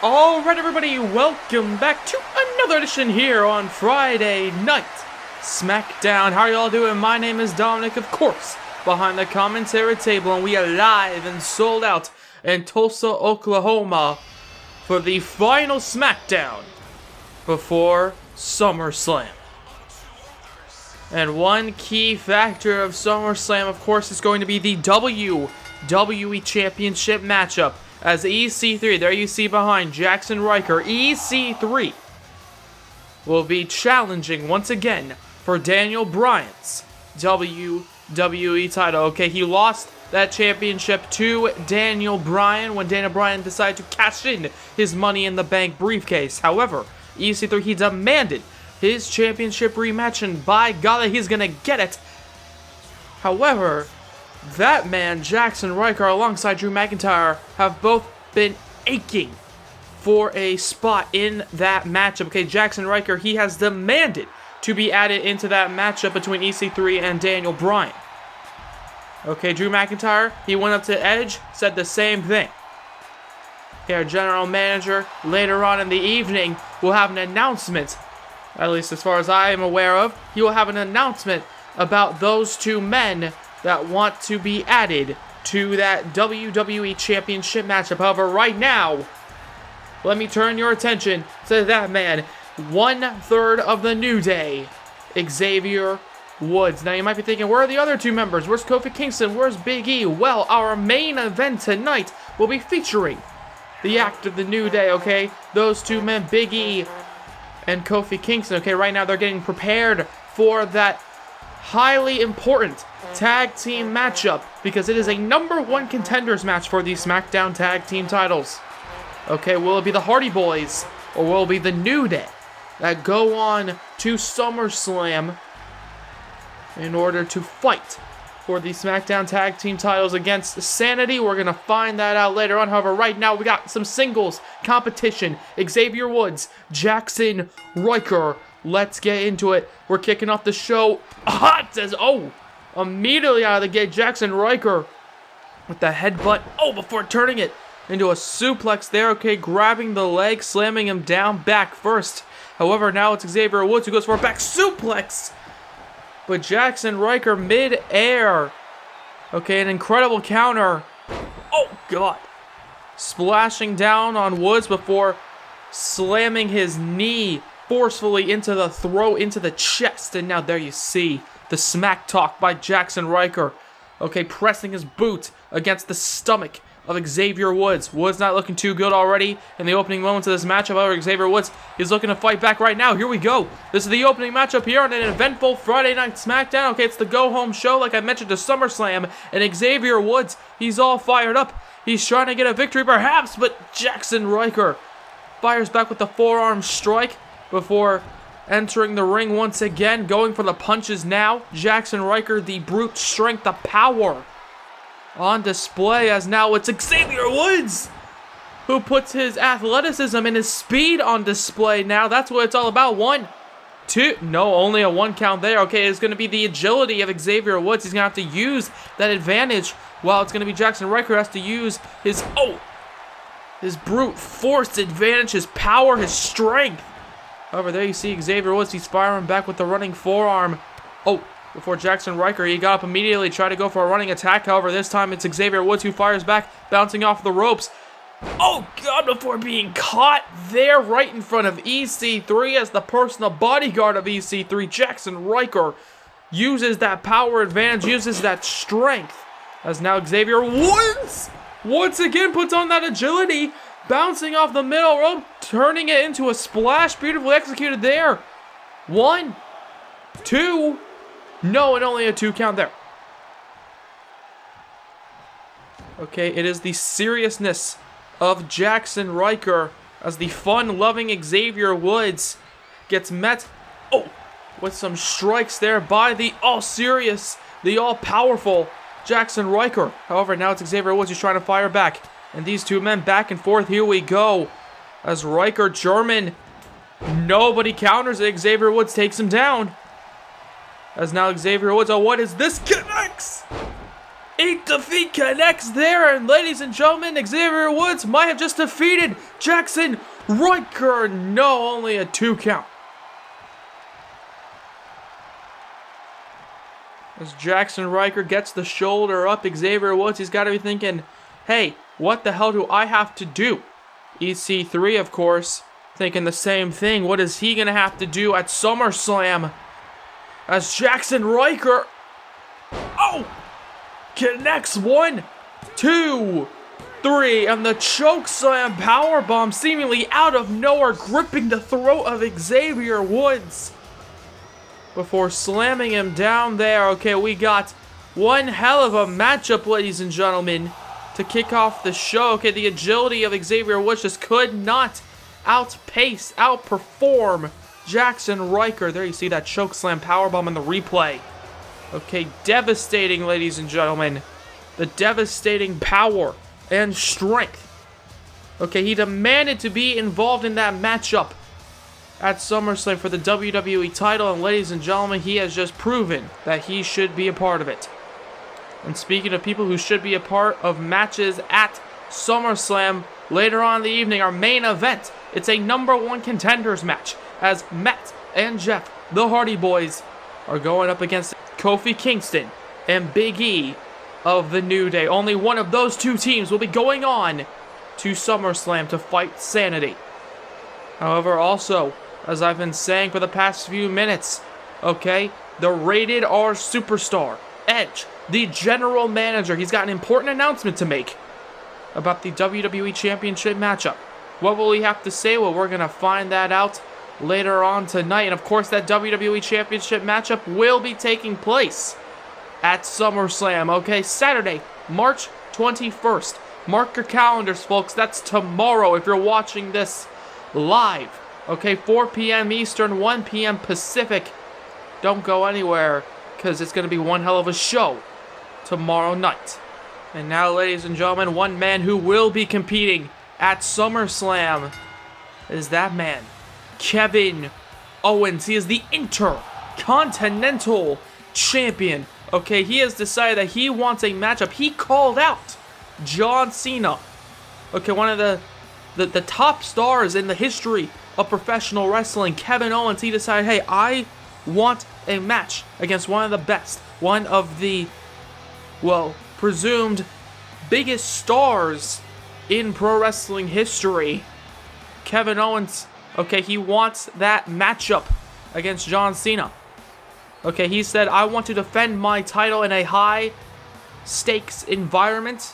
Alright everybody, welcome back to another edition here on Friday Night SmackDown. How are y'all doing? My name is Dominic, of course, behind the commentary table, and we are live and sold out in Tulsa, Oklahoma for the final SmackDown before SummerSlam. And one key factor of SummerSlam, of course, is going to be the WWE Championship matchup. As EC3, there you see behind Jackson Ryker, EC3 will be challenging once again for Daniel Bryan's WWE title. Okay, he lost that championship to Daniel Bryan when Daniel Bryan decided to cash in his Money in the Bank briefcase. However, EC3, he demanded his championship rematch, and by golly, he's gonna get it. However, that man, Jackson Ryker, alongside Drew McIntyre, have both been aching for a spot in that matchup. Okay, Jackson Ryker, he has demanded to be added into that matchup between EC3 and Daniel Bryan. Okay, Drew McIntyre, he went up to Edge, said the same thing. Okay, our general manager, later on in the evening, will have an announcement, at least as far as I am aware of, he will have an announcement about those two men that want to be added to that WWE Championship matchup. However, right now, let me turn your attention to that man, 1/3 of the New Day, Xavier Woods. Now, you might be thinking, where are the other two members? Where's Kofi Kingston? Where's Big E? Well, our main event tonight will be featuring the act of the New Day, okay? Those two men, Big E and Kofi Kingston, okay? Right now, they're getting prepared for that highly important tag team matchup because it is a #1 contenders match for the SmackDown Tag Team titles. Okay, will it be the Hardy Boyz or will it be the New Day that go on to SummerSlam in order to fight for the SmackDown Tag Team titles against Sanity? We're going to find that out later on. However, right now we got some singles competition. Xavier Woods, Jackson Ryker. Let's get into it. We're kicking off the show hot as, immediately out of the gate, Jackson Ryker with the headbutt. Before turning it into a suplex there. Okay, grabbing the leg, slamming him down back first. However, now it's Xavier Woods who goes for a back suplex. But Jackson Ryker mid-air. Okay, an incredible counter. Oh, God. Splashing down on Woods before slamming his knee forcefully into the throat, into the chest. And now there you see the smack talk by Jackson Ryker. Okay, pressing his boot against the stomach of Xavier Woods. Woods not looking too good already in the opening moments of this matchup. However, Xavier Woods is looking to fight back right now. Here we go. This is the opening matchup here on an eventful Friday Night SmackDown. Okay, it's the go-home show, like I mentioned, to SummerSlam. And Xavier Woods, he's all fired up. He's trying to get a victory perhaps, but Jackson Ryker fires back with the forearm strike before entering the ring once again, going for the punches now. Jackson Ryker, the brute strength, the power on display, as now it's Xavier Woods who puts his athleticism and his speed on display now. That's what it's all about. 1, 2, no, only a 1 count there. Okay, it's going to be the agility of Xavier Woods. He's going to have to use that advantage, while it's going to be Jackson Ryker who has to use his brute force advantage, his power, his strength. However, there you see Xavier Woods. He's firing back with the running forearm. Before Jackson Ryker, he got up immediately, tried to go for a running attack. However, this time it's Xavier Woods who fires back, bouncing off the ropes. Oh, God, before being caught there right in front of EC3 as the personal bodyguard of EC3. Jackson Ryker uses that power advantage, uses that strength, as now Xavier Woods once again puts on that agility, bouncing off the middle rope, turning it into a splash. Beautifully executed there. 1, 2, no, and only a 2 count there. Okay, it is the seriousness of Jackson Ryker as the fun-loving Xavier Woods gets met, with some strikes there by the all-serious, the all-powerful Jackson Ryker. However, now it's Xavier Woods who's trying to fire back. And these two men back and forth. Here we go. As Ryker, German, nobody counters it. Xavier Woods takes him down. As now Xavier Woods, what is this? Connects! 8 defeat connects there, and ladies and gentlemen, Xavier Woods might have just defeated Jackson Ryker. No, only a 2 count. As Jackson Ryker gets the shoulder up, Xavier Woods, he's got to be thinking, hey, what the hell do I have to do? EC3, of course, thinking the same thing. What is he going to have to do at SummerSlam? As Jackson Ryker, connects 1, 2, 3, and the chokeslam powerbomb seemingly out of nowhere, gripping the throat of Xavier Woods before slamming him down there. Okay, we got one hell of a matchup, ladies and gentlemen, to kick off the show. Okay, the agility of Xavier Woods just could not outperform Jackson Ryker. There you see that chokeslam powerbomb in the replay. Okay, devastating, ladies and gentlemen. The devastating power and strength. Okay, he demanded to be involved in that matchup at SummerSlam for the WWE title, and ladies and gentlemen, he has just proven that he should be a part of it. And speaking of people who should be a part of matches at SummerSlam, later on in the evening, our main event, it's a #1 contenders match, as Matt and Jeff, the Hardy Boyz, are going up against Kofi Kingston and Big E of the New Day. Only one of those two teams will be going on to SummerSlam to fight Sanity. However, also, as I've been saying for the past few minutes, okay, the Rated R Superstar, Edge, the general manager, he's got an important announcement to make about the WWE Championship matchup. What will he have to say? Well, we're going to find that out later on tonight. And of course, that WWE Championship matchup will be taking place at SummerSlam. Okay, Saturday, March 21st. Mark your calendars, folks. That's tomorrow if you're watching this live. Okay, 4 p.m. Eastern, 1 p.m. Pacific. Don't go anywhere, because it's going to be one hell of a show tomorrow night. And now, ladies and gentlemen, one man who will be competing at SummerSlam is that man, Kevin Owens. He is the Intercontinental Champion. Okay, he has decided that he wants a matchup. He called out John Cena. Okay, one of the top stars in the history of professional wrestling, Kevin Owens. He decided, hey, I want a match against one of the best, one of the, well, presumed biggest stars in pro wrestling history. Kevin Owens, okay, he wants that matchup against John Cena. Okay, he said, I want to defend my title in a high stakes environment.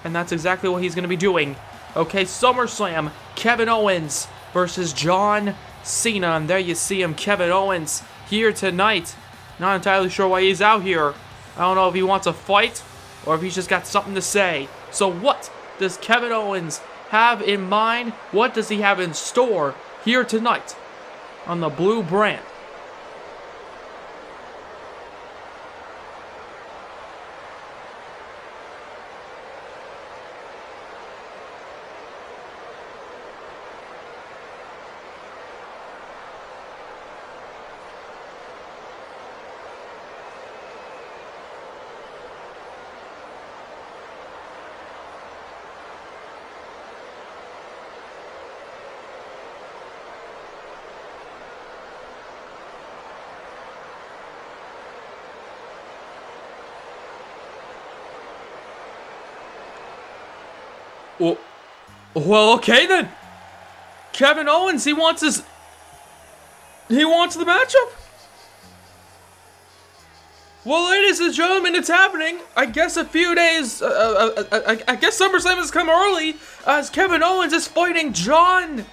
And that's exactly what he's going to be doing. Okay, SummerSlam, Kevin Owens versus John Cena. And there you see him, Kevin Owens, here tonight. Not entirely sure why he's out here. I don't know if he wants a fight or if he's just got something to say. So what does Kevin Owens have in mind? What does he have in store here tonight on the Blue Brand? Well, okay then. Kevin Owens, he wants the matchup. Well, ladies and gentlemen, it's happening. I guess a few days, I guess SummerSlam has come early as Kevin Owens is fighting John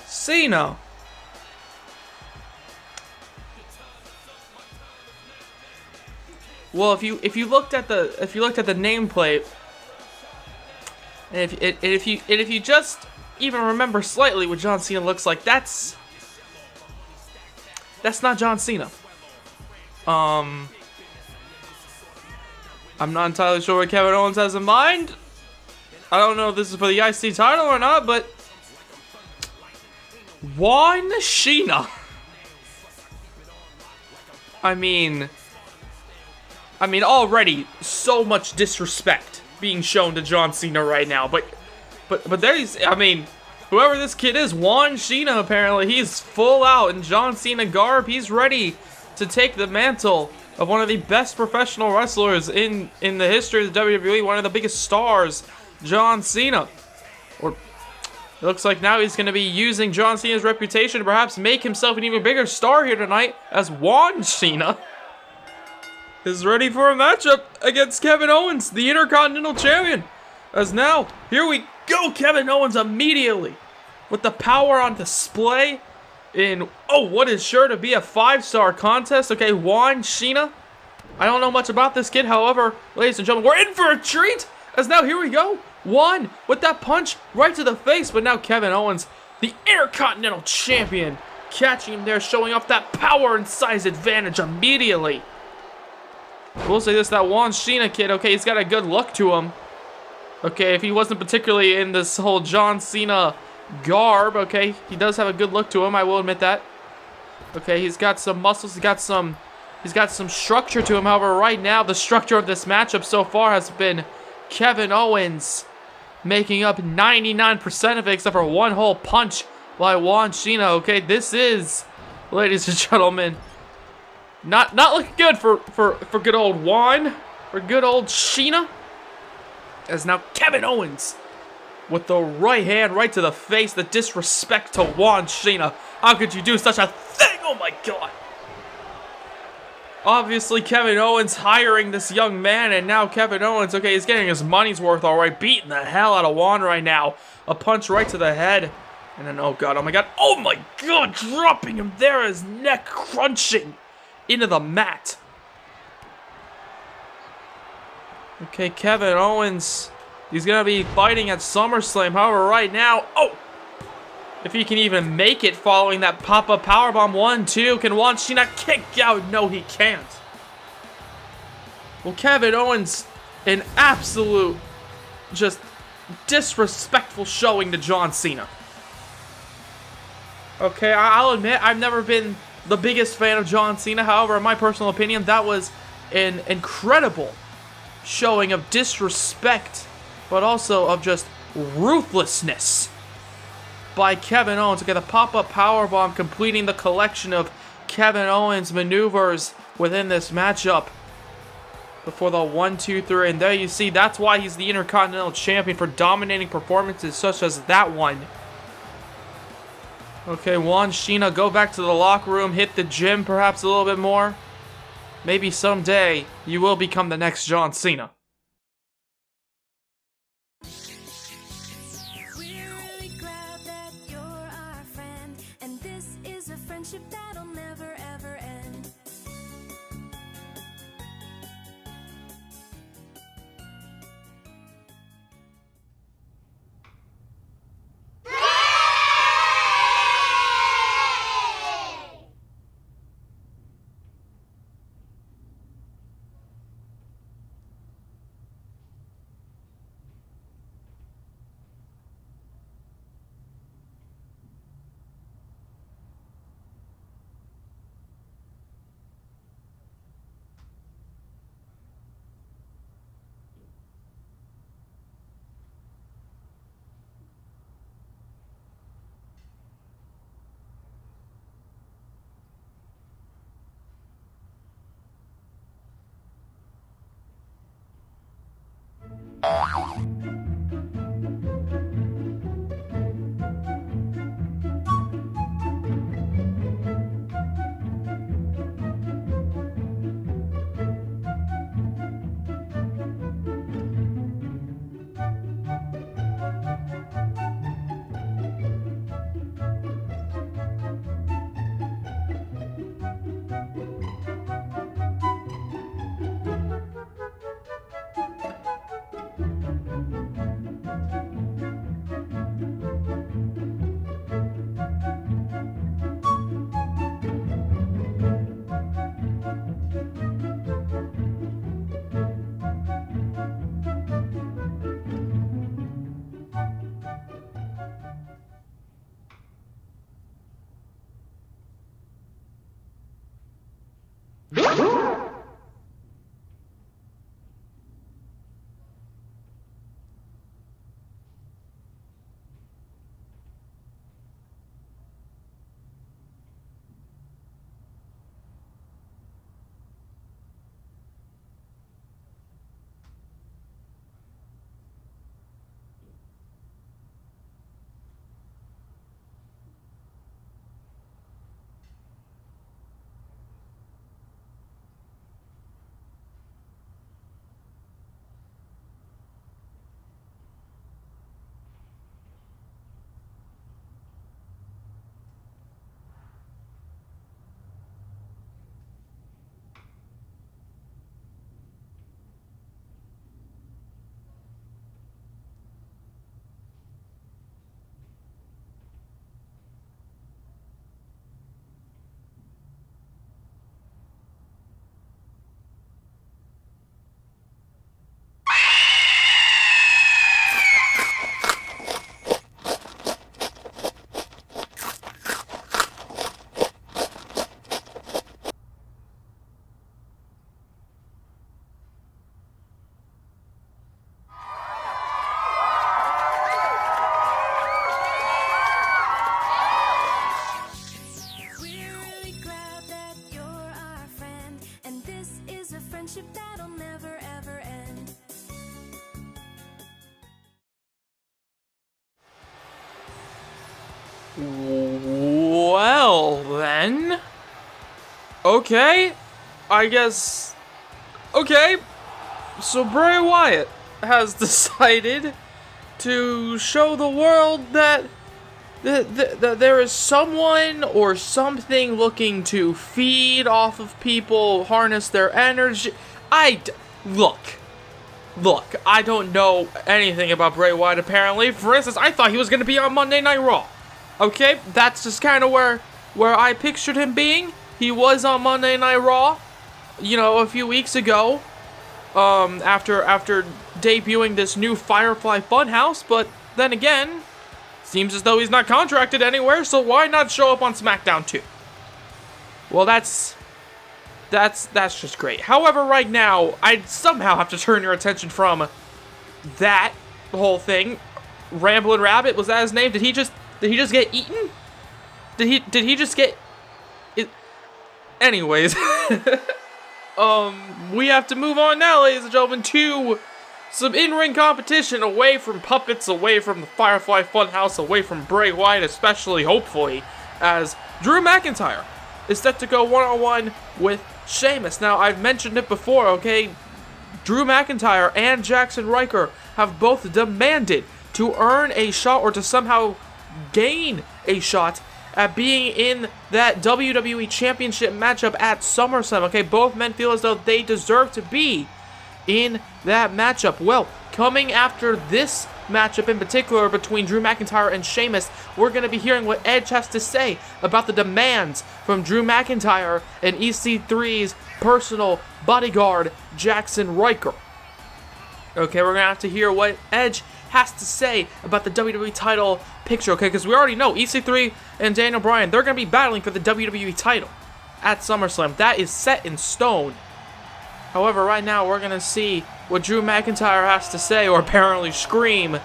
Cena. Well, if you looked at the nameplate, and if you just even remember slightly what John Cena looks like, that's not John Cena. I'm not entirely sure what Kevin Owens has in mind. I don't know if this is for the IC title or not, but John Cena. I mean, I mean, already so much disrespect being shown to John Cena right now. But there's, I mean, whoever this kid is, John Cena, apparently, he's full out in John Cena garb. He's ready to take the mantle of one of the best professional wrestlers in the history of the WWE, one of the biggest stars, John Cena. Or it looks like now he's going to be using John Cena's reputation to perhaps make himself an even bigger star here tonight, as John Cena is ready for a matchup against Kevin Owens, the Intercontinental Champion. As now, here we go, Kevin Owens immediately with the power on display in, what is sure to be a 5-star contest. Okay, John Cena. I don't know much about this kid, however, ladies and gentlemen, we're in for a treat. As now, here we go. Juan with that punch right to the face, but now Kevin Owens, the Intercontinental Champion, catching him there, showing off that power and size advantage immediately. We'll say this, that John Cena kid, okay, he's got a good look to him. Okay, if he wasn't particularly in this whole John Cena garb, okay, he does have a good look to him, I will admit that. Okay, he's got some muscles, he's got some structure to him. However, right now, the structure of this matchup so far has been Kevin Owens making up 99% of it, except for one whole punch by John Cena. Okay, this is, ladies and gentlemen, not looking good for good old Juan, for good old Cena. As now Kevin Owens with the right hand right to the face, the disrespect to John Cena. How could you do such a thing? Oh my god. Obviously Kevin Owens hiring this young man, and now Kevin Owens, okay, he's getting his money's worth alright, beating the hell out of Juan right now. A punch right to the head. And then, oh my god, dropping him there, his neck crunching into the mat. Okay, Kevin Owens, he's going to be fighting at SummerSlam. However, right now, if he can even make it following that pop-up powerbomb, 1-2, can John Cena kick out? No, he can't. Well, Kevin Owens, an absolute, just disrespectful showing to John Cena. Okay, I'll admit, I've never been the biggest fan of John Cena. However, in my personal opinion, that was an incredible showing of disrespect, but also of just ruthlessness by Kevin Owens. Okay, the pop-up powerbomb completing the collection of Kevin Owens maneuvers within this matchup before the 1-2-3. And there you see, that's why he's the Intercontinental Champion, for dominating performances such as that one. Okay, John Cena, go back to the locker room, hit the gym perhaps a little bit more. Maybe someday you will become the next John Cena. We're really glad that you're our friend, and this is a friendship that'll never ever end. Well, then. Okay. I guess. Okay. So Bray Wyatt has decided to show the world that there is someone or something looking to feed off of people, harness their energy. Look, I don't know anything about Bray Wyatt apparently. For instance, I thought he was going to be on Monday Night Raw. Okay, that's just kind of where I pictured him being. He was on Monday Night Raw, you know, a few weeks ago, after debuting this new Firefly Funhouse, but then again, seems as though he's not contracted anywhere, so why not show up on SmackDown too? Well, that's just great. However, right now, I somehow have to turn your attention from that whole thing. Ramblin' Rabbit, was that his name? Did he just get eaten? Did he just get it? Anyways, we have to move on now, ladies and gentlemen, to some in-ring competition, away from puppets, away from the Firefly Funhouse, away from Bray Wyatt, especially, hopefully, as Drew McIntyre is set to go one-on-one with Sheamus. Now, I've mentioned it before, okay? Drew McIntyre and Jackson Ryker have both demanded to earn a shot or to somehow gain a shot at being in that WWE Championship matchup at SummerSlam, okay? Both men feel as though they deserve to be in that matchup. Well, coming after this matchup in particular between Drew McIntyre and Sheamus, we're going to be hearing what Edge has to say about the demands from Drew McIntyre and EC3's personal bodyguard, Jackson Ryker. Okay, we're going to have to hear what Edge has to say about the WWE title picture, okay? Because we already know EC3 and Daniel Bryan, they're going to be battling for the WWE title at SummerSlam. That is set in stone. However, right now, we're going to see what Drew McIntyre has to say, or apparently scream,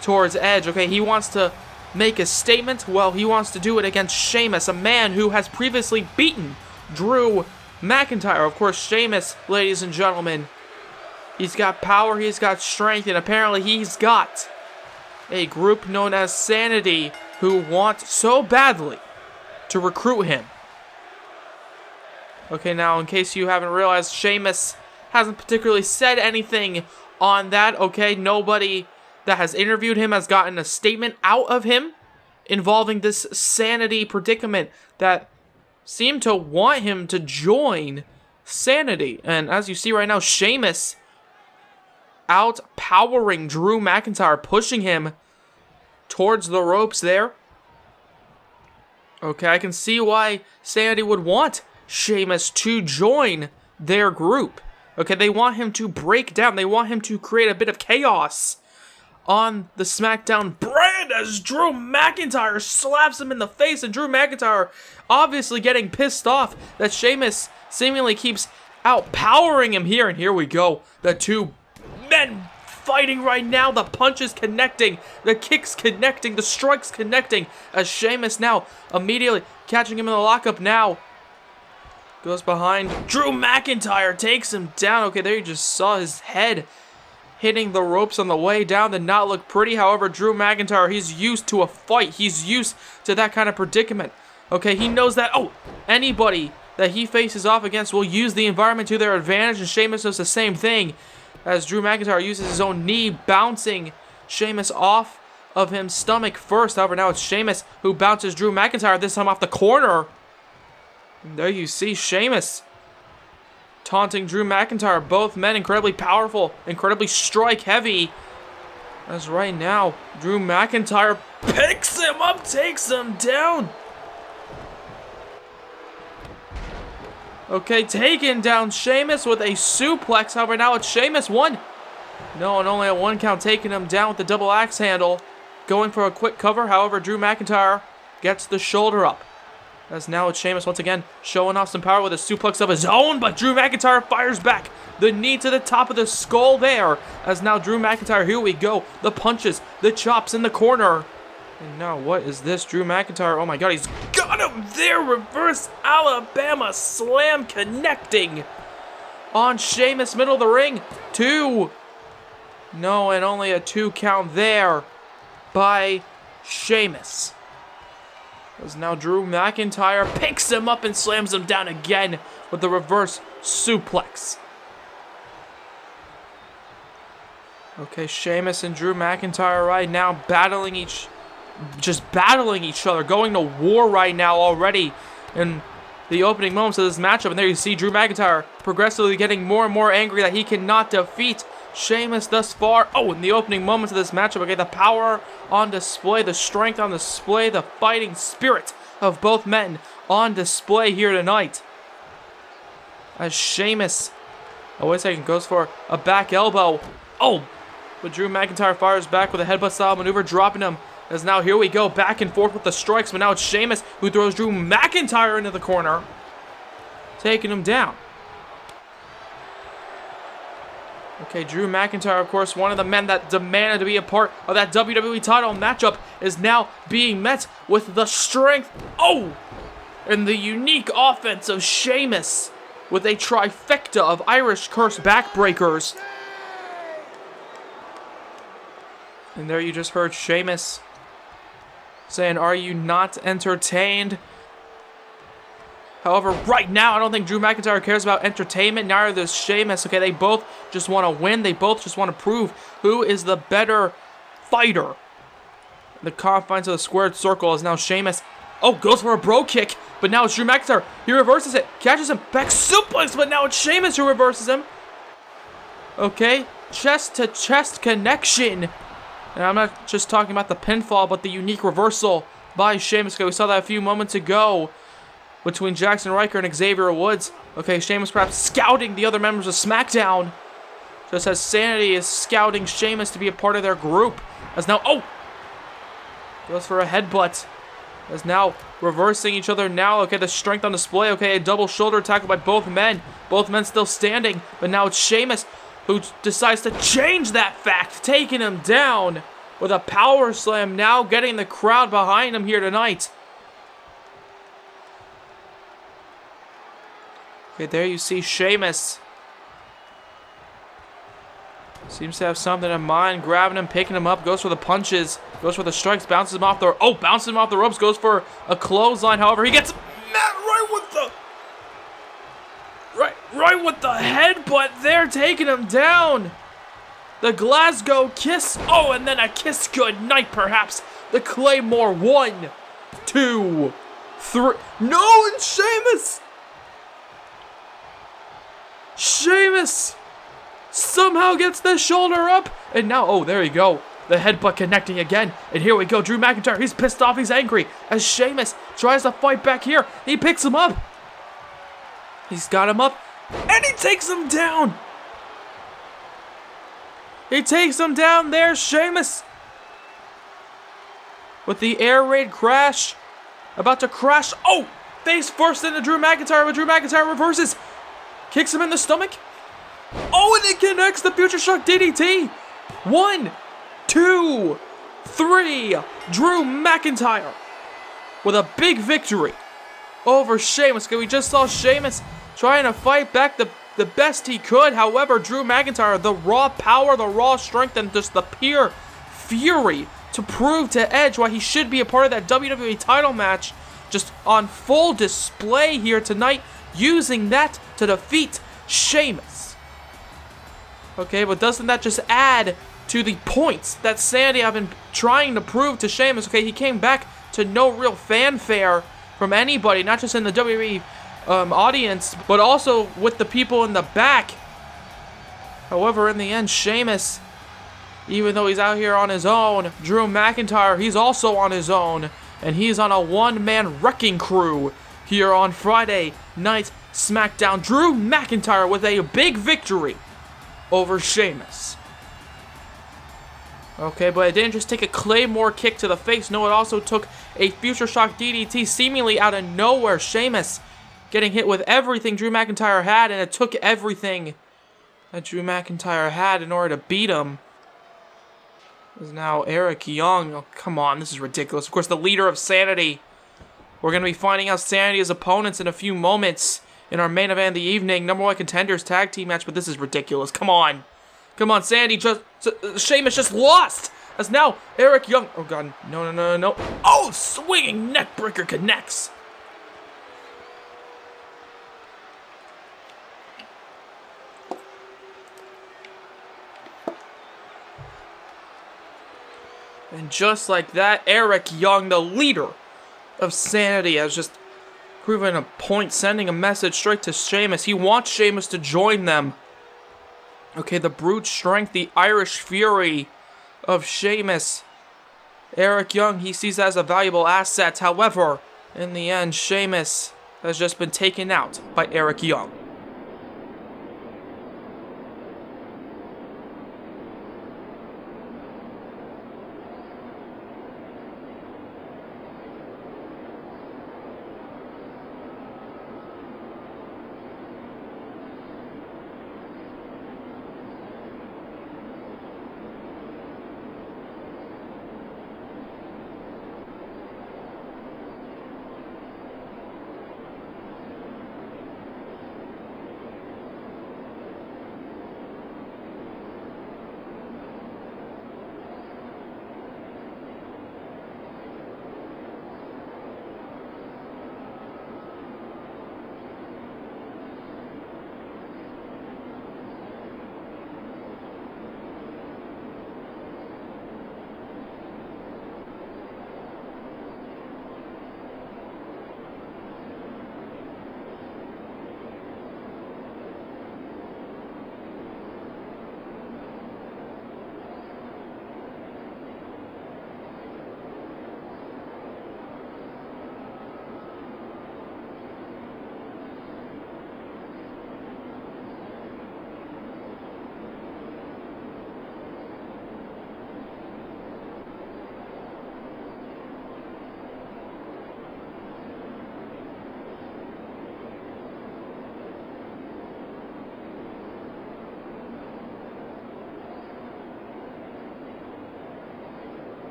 towards Edge. Okay, he wants to make a statement. Well, he wants to do it against Sheamus, a man who has previously beaten Drew McIntyre. Of course, Sheamus, ladies and gentlemen, he's got power, he's got strength, and apparently he's got a group known as Sanity who want so badly to recruit him. Okay, now, in case you haven't realized, Sheamus hasn't particularly said anything on that, okay? Nobody that has interviewed him has gotten a statement out of him involving this Sanity predicament that seemed to want him to join Sanity. And as you see right now, Sheamus outpowering Drew McIntyre, pushing him towards the ropes there. Okay, I can see why Sanity would want Sheamus to join their group. Okay, they want him to break down. They want him to create a bit of chaos on the SmackDown brand as Drew McIntyre slaps him in the face, and Drew McIntyre obviously getting pissed off that Sheamus seemingly keeps outpowering him here. And here we go. The two men fighting right now. The punches connecting, the kicks connecting, the strikes connecting, as Sheamus now immediately catching him in the lockup now. Goes behind. Drew McIntyre takes him down. Okay, there you just saw his head hitting the ropes on the way down. Did not look pretty. However, Drew McIntyre, he's used to a fight. He's used to that kind of predicament. Okay, he knows that, anybody that he faces off against will use the environment to their advantage, and Sheamus does the same thing as Drew McIntyre uses his own knee, bouncing Sheamus off of him stomach first. However, now it's Sheamus who bounces Drew McIntyre, this time off the corner. And there you see Sheamus taunting Drew McIntyre. Both men incredibly powerful, incredibly strike heavy. As right now, Drew McIntyre picks him up, takes him down. Okay, taking down Sheamus with a suplex. However, now it's Sheamus one. No, and only a 1 count, taking him down with the double axe handle. Going for a quick cover. However, Drew McIntyre gets the shoulder up. As now it's Sheamus once again showing off some power with a suplex of his own, but Drew McIntyre fires back. The knee to the top of the skull there. As now Drew McIntyre, here we go. The punches, the chops in the corner. And now what is this? Drew McIntyre, oh my god, he's got him there. Reverse Alabama slam connecting on Sheamus, middle of the ring. 2. No, and only a 2 count there by Sheamus. As now Drew McIntyre picks him up and slams him down again with the reverse suplex. Okay, Sheamus and Drew McIntyre right now battling each other, going to war right now already in the opening moments of this matchup. And there you see Drew McIntyre progressively getting more and more angry that he cannot defeat Sheamus thus far. Oh, in the opening moments of this matchup, okay, the power on display, the strength on display, the fighting spirit of both men on display here tonight. As Sheamus, oh wait a second, goes for a back elbow. Oh, but Drew McIntyre fires back with a headbutt style maneuver, dropping him. As now here we go, back and forth with the strikes, but now it's Sheamus who throws Drew McIntyre into the corner, taking him down. Okay, Drew McIntyre, of course, one of the men that demanded to be a part of that WWE title matchup, is now being met with the strength, oh, and the unique offense of Sheamus with a trifecta of Irish Curse backbreakers. And there you just heard Sheamus saying, "Are you not entertained?" However, right now, I don't think Drew McIntyre cares about entertainment. Neither does Sheamus. Okay, they both just want to win. They both just want to prove who is the better fighter. The confines of the squared circle is now Sheamus. Oh, goes for a bro kick, but now it's Drew McIntyre. He reverses it, catches him, back suplex, but now it's Sheamus who reverses him. Okay, chest-to-chest connection. And I'm not just talking about the pinfall, but the unique reversal by Sheamus. Okay, we saw that a few moments ago between Jackson Ryker and Xavier Woods. Okay, Sheamus perhaps scouting the other members of SmackDown, just as Sanity is scouting Sheamus to be a part of their group. As now, oh! Goes for a headbutt. As now reversing each other now. Okay, the strength on display. Okay, a double shoulder tackle by both men. Both men still standing, but now it's Sheamus who decides to change that fact, taking him down with a power slam, now getting the crowd behind him here tonight. Okay, there you see Sheamus. Seems to have something in mind, grabbing him, picking him up, goes for the punches, goes for the strikes, bounces him off the, bounces him off the ropes, goes for a clothesline. However, he gets met right with the headbutt there, taking him down. The Glasgow kiss. Oh, and then a kiss goodnight, perhaps. The Claymore 1, 2, 3. No, and Sheamus somehow gets the shoulder up. And now, oh, there you go. The headbutt connecting again. And here we go. Drew McIntyre, he's pissed off. He's angry as Sheamus tries to fight back here. He picks him up. He's got him up. And he takes him down. He takes him down there, Sheamus. With the air raid crash. About to crash. Oh, face first into Drew McIntyre, but Drew McIntyre reverses. Kicks him in the stomach. Oh, and it connects the Future Shock DDT. 1, 2, 3. Drew McIntyre with a big victory over Sheamus. Okay, we just saw Sheamus trying to fight back the best he could. However, Drew McIntyre, the raw power, the raw strength, and just the pure fury to prove to Edge why he should be a part of that WWE title match, just on full display here tonight, using that to defeat Sheamus. Okay, but doesn't that just add to the points that Sandy have been trying to prove to Sheamus? Okay, he came back to no real fanfare from anybody, not just in the WWE audience, but also with the people in the back. However, in the end, Sheamus, even though he's out here on his own, Drew McIntyre, he's also on his own, and he's on a one-man wrecking crew here on Friday Night SmackDown. Drew McIntyre with a big victory over Sheamus. Okay, but it didn't just take a Claymore kick to the face. No, it also took a Future Shock DDT seemingly out of nowhere. Sheamus getting hit with everything Drew McIntyre had, and it took everything that Drew McIntyre had in order to beat him. Is now Eric Young. Oh, come on, this is ridiculous. Of course, the leader of Sanity. We're going to be finding out Sanity's opponents in a few moments in our main event of the evening. Number 1 contenders tag team match, but this is ridiculous. Come on. Come on, Sanity. Sheamus just lost As now, Eric Young, oh god, no. Oh, swinging neckbreaker connects. And just like that, Eric Young, the leader of Sanity, has just proven a point, sending a message straight to Sheamus. He wants Sheamus to join them. Okay, the brute strength, the Irish fury of Sheamus. Eric Young, he sees as a valuable asset. However, in the end, Sheamus has just been taken out by Eric Young.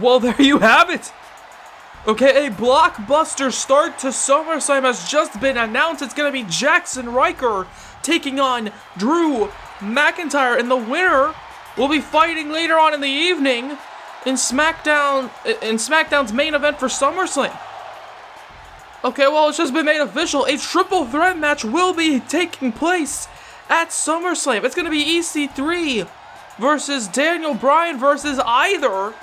Well, there you have it. Okay, a blockbuster start to SummerSlam has just been announced. It's going to be Jackson Ryker taking on Drew McIntyre, and the winner will be fighting later on in the evening in SmackDown's main event for SummerSlam. Okay, well, it's just been made official. A triple threat match will be taking place at SummerSlam. It's going to be EC3 versus Daniel Bryan versus either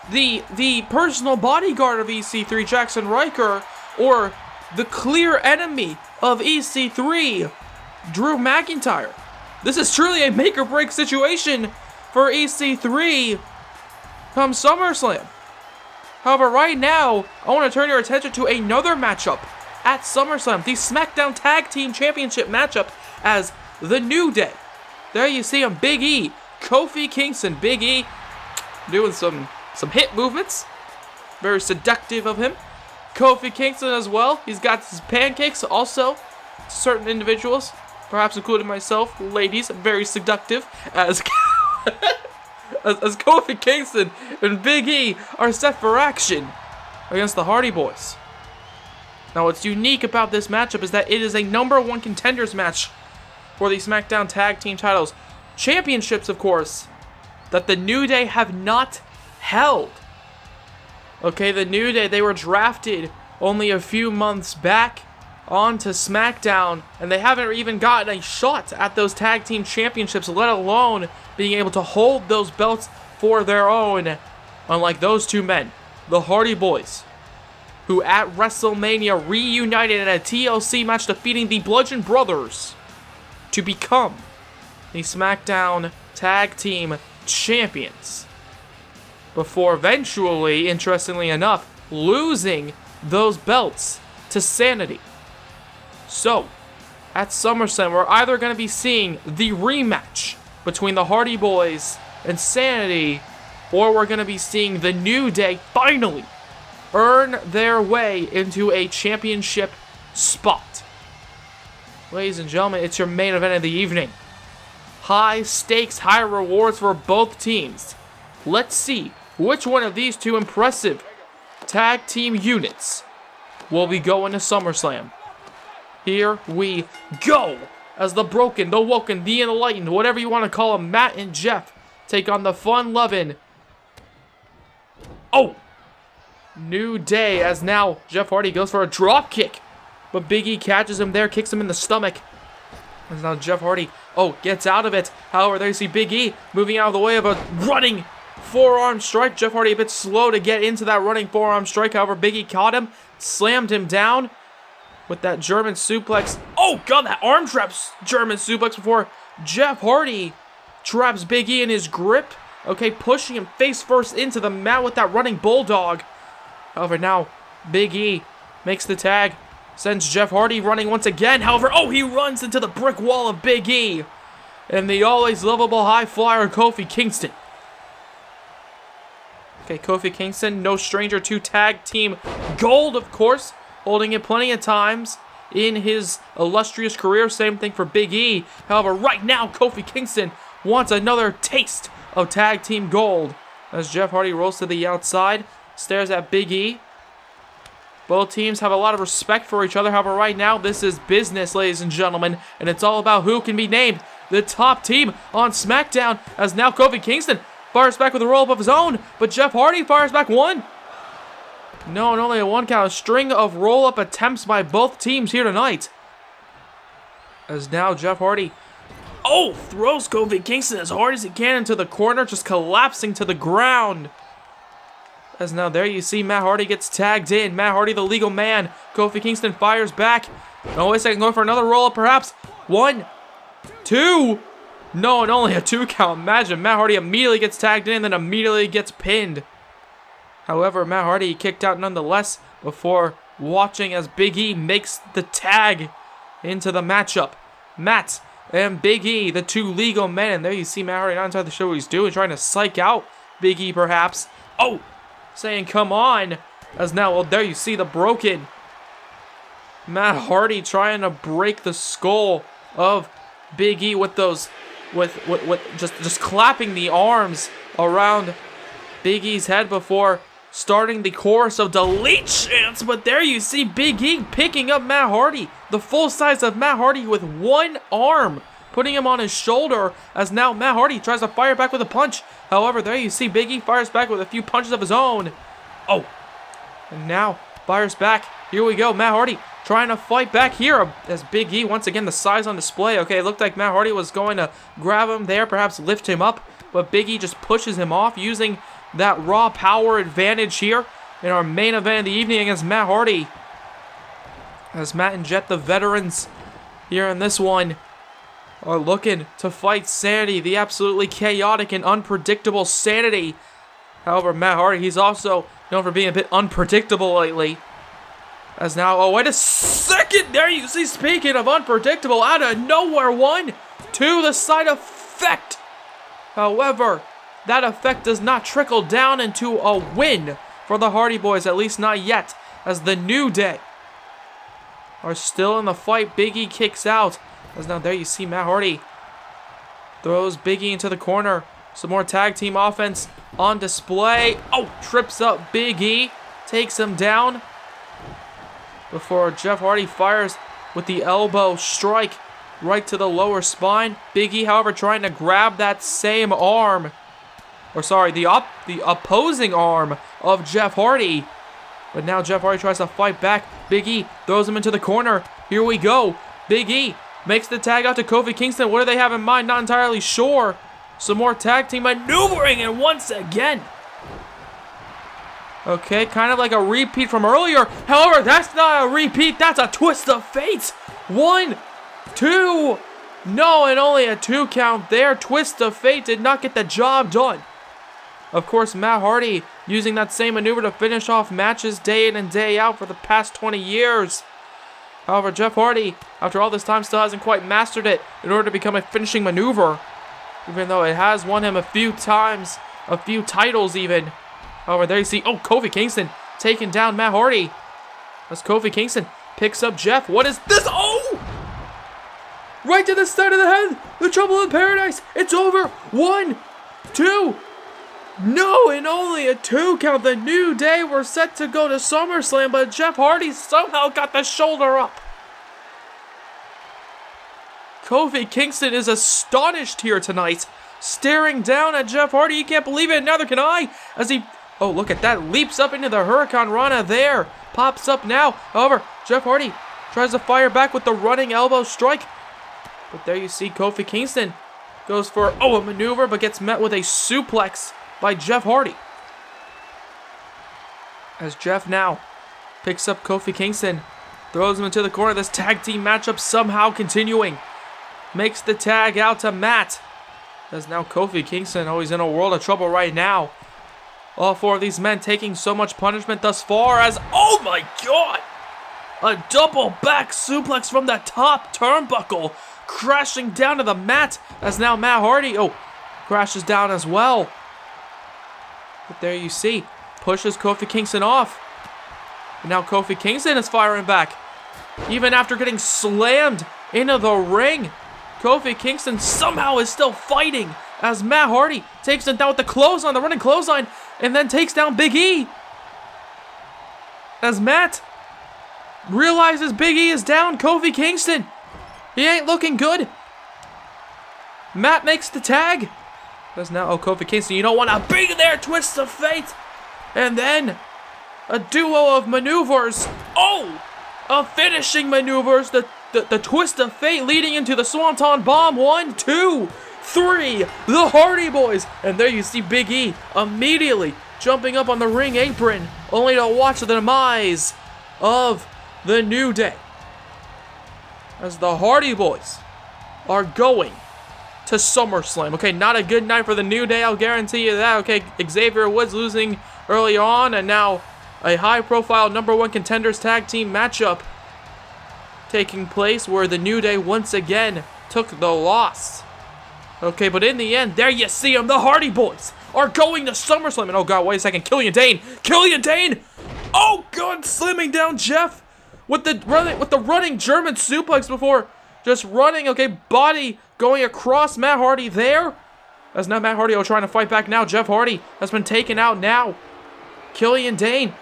the personal bodyguard of EC3, Jackson Ryker, or the clear enemy of EC3, Drew McIntyre. This is truly a make-or-break situation for EC3 come SummerSlam. However, right now, I want to turn your attention to another matchup at SummerSlam, the SmackDown Tag Team Championship matchup as The New Day. There you see him, Big E, Kofi Kingston, Big E, doing some hip movements. Very seductive of him. Kofi Kingston as well. He's got his pancakes also. Certain individuals, perhaps including myself, ladies, very seductive as as Kofi Kingston and Big E are set for action against the Hardy Boyz. Now, what's unique about this matchup is that it is a #1 contenders match for the SmackDown Tag Team Titles. Championships, of course, that the New Day have not held. Okay, the New Day, they were drafted only a few months back onto SmackDown, and they haven't even gotten a shot at those tag team championships, let alone being able to hold those belts for their own, unlike those two men, the Hardy Boyz, who at WrestleMania reunited in a TLC match, defeating the Bludgeon Brothers to become the SmackDown Tag Team Champions, before eventually, interestingly enough, losing those belts to Sanity. So, at SummerSlam, we're either going to be seeing the rematch between the Hardy Boyz and Sanity, or we're going to be seeing the New Day finally earn their way into a championship spot. Ladies and gentlemen, it's your main event of the evening. High stakes, high rewards for both teams. Let's see which one of these two impressive tag team units will be going to SummerSlam. Here we go. As the Broken, the Woken, the Enlightened, whatever you want to call them, Matt and Jeff take on the fun-loving. Oh! New Day, as now Jeff Hardy goes for a drop kick. But Big E catches him there, kicks him in the stomach. As now Jeff Hardy, gets out of it. However, there you see Big E moving out of the way of a running forearm strike. Jeff Hardy a bit slow to get into that running forearm strike. However, Big E caught him, slammed him down with that German suplex. Oh, God, that arm traps German suplex before Jeff Hardy traps Big E in his grip. Okay, pushing him face first into the mat with that running bulldog. However, now Big E makes the tag, sends Jeff Hardy running once again. However, he runs into the brick wall of Big E and the always lovable high flyer Kofi Kingston. Okay, Kofi Kingston, no stranger to tag team gold, of course, holding it plenty of times in his illustrious career. Same thing for Big E. However, right now, Kofi Kingston wants another taste of tag team gold. As Jeff Hardy rolls to the outside, stares at Big E. Both teams have a lot of respect for each other. However, right now, this is business, ladies and gentlemen, and it's all about who can be named the top team on SmackDown. As now Kofi Kingston fires back with a roll-up of his own, but Jeff Hardy fires back one. No, and only a one count. A string of roll-up attempts by both teams here tonight. As now Jeff Hardy, throws Kofi Kingston as hard as he can into the corner, just collapsing to the ground. As now there you see Matt Hardy gets tagged in. Matt Hardy, the legal man. Kofi Kingston fires back. Oh, wait a second, going for another roll-up perhaps. 1, 2. No, and only a 2 count. Imagine, Matt Hardy immediately gets tagged in and then immediately gets pinned. However, Matt Hardy kicked out nonetheless before watching as Big E makes the tag into the matchup. Matt and Big E, the two legal men. And there you see Matt Hardy not entirely sure what he's doing, trying to psych out Big E perhaps. Saying come on. As now, there you see the Broken. Matt Hardy trying to break the skull of Big E with those, with just clapping the arms around Big E's head before starting the chorus of delete chants. But there you see Big E picking up Matt Hardy, the full size of Matt Hardy with one arm, putting him on his shoulder. As now Matt Hardy tries to fire back with a punch. However, there you see Big E fires back with a few punches of his own. And now fires back. Here we go, Matt Hardy trying to fight back here as Big E, once again, the size on display. Okay, it looked like Matt Hardy was going to grab him there, perhaps lift him up, but Big E just pushes him off, using that raw power advantage here in our main event of the evening against Matt Hardy. As Matt and Jet, the veterans here in this one, are looking to fight Sanity, the absolutely chaotic and unpredictable Sanity. However, Matt Hardy, he's also known for being a bit unpredictable lately. As now, wait a second, there you see, speaking of unpredictable, out of nowhere, 1, 2, the side effect. However, that effect does not trickle down into a win for the Hardy Boyz, at least not yet, as the New Day are still in the fight. Big E kicks out. As now there you see Matt Hardy throws Big E into the corner. Some more tag team offense on display. Trips up Big E, takes him down before Jeff Hardy fires with the elbow strike right to the lower spine. Big E, however, trying to grab that same arm, or sorry, the opposing arm of Jeff Hardy. But now Jeff Hardy tries to fight back. Big E throws him into the corner. Here we go. Big E makes the tag out to Kofi Kingston. What do they have in mind? Not entirely sure. Some more tag team maneuvering, and once again, okay, kind of like a repeat from earlier. However, that's not a repeat. That's a twist of fate. 1, 2. No, and only a 2 count there. Twist of fate did not get the job done. Of course, Matt Hardy using that same maneuver to finish off matches day in and day out for the past 20 years. However, Jeff Hardy, after all this time, still hasn't quite mastered it in order to become a finishing maneuver, even though it has won him a few times, a few titles even. However, there you see, Kofi Kingston taking down Matt Hardy. As Kofi Kingston picks up Jeff. What is this? Right to the side of the head. The Trouble in Paradise. It's over. 1, 2. No, and only a 2 count. The New Day were set to go to SummerSlam, but Jeff Hardy somehow got the shoulder up. Kofi Kingston is astonished here tonight, staring down at Jeff Hardy. He can't believe it, neither can I, as he, oh, look at that, leaps up into the Hurricane Rana there, pops up now. However, Jeff Hardy tries to fire back with the running elbow strike, but there you see Kofi Kingston goes for, a maneuver, but gets met with a suplex by Jeff Hardy. As Jeff now picks up Kofi Kingston, throws him into the corner. This tag team matchup somehow continuing. Makes the tag out to Matt. As now Kofi Kingston, he's in a world of trouble right now. All four of these men taking so much punishment thus far as, oh my god! A double back suplex from the top turnbuckle, crashing down to the mat, as now Matt Hardy, crashes down as well. But there you see, pushes Kofi Kingston off. And now Kofi Kingston is firing back. Even after getting slammed into the ring, Kofi Kingston somehow is still fighting as Matt Hardy takes him down with the clothesline, the running clothesline, and then takes down Big E. As Matt realizes Big E is down, Kofi Kingston, he ain't looking good. Matt makes the tag. As now, Kofi Kingston, you don't want to be there, twist of fate. And then a duo of maneuvers. Of finishing maneuvers. The twist of fate leading into the Swanton Bomb. 1, 2, 3. The Hardy Boys. And there you see Big E immediately jumping up on the ring apron, only to watch the demise of the New Day. As the Hardy Boys are going to SummerSlam. Okay, not a good night for the New Day, I'll guarantee you that. Okay, Xavier Woods losing early on, and now a high-profile #1 contenders tag team matchup taking place where the New Day once again took the loss. Okay, but in the end, there you see them. The Hardy Boys are going to SummerSlam. And oh god, wait a second, Killian Dane! Oh god, slamming down Jeff with the running German suplex before just running. Okay, body going across Matt Hardy there. As now Matt Hardy trying to fight back now. Jeff Hardy has been taken out now. Killian Dane,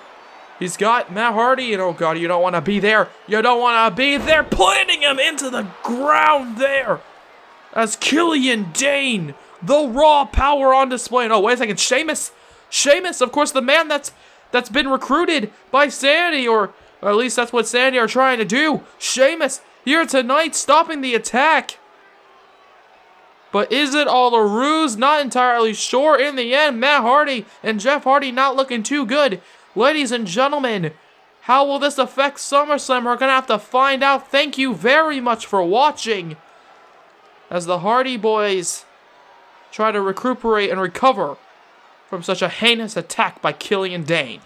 he's got Matt Hardy, and oh god, you don't want to be there. Planting him into the ground there. As Killian Dane, the raw power on display. And oh, wait a second, Sheamus, of course, the man that's been recruited by Sanity, or at least that's what Sanity are trying to do. Sheamus here tonight, stopping the attack. But is it all a ruse? Not entirely sure. In the end, Matt Hardy and Jeff Hardy not looking too good. Ladies and gentlemen, how will this affect SummerSlam? We're going to have to find out. Thank you very much for watching, as the Hardy Boys try to recuperate and recover from such a heinous attack by Killian Dane.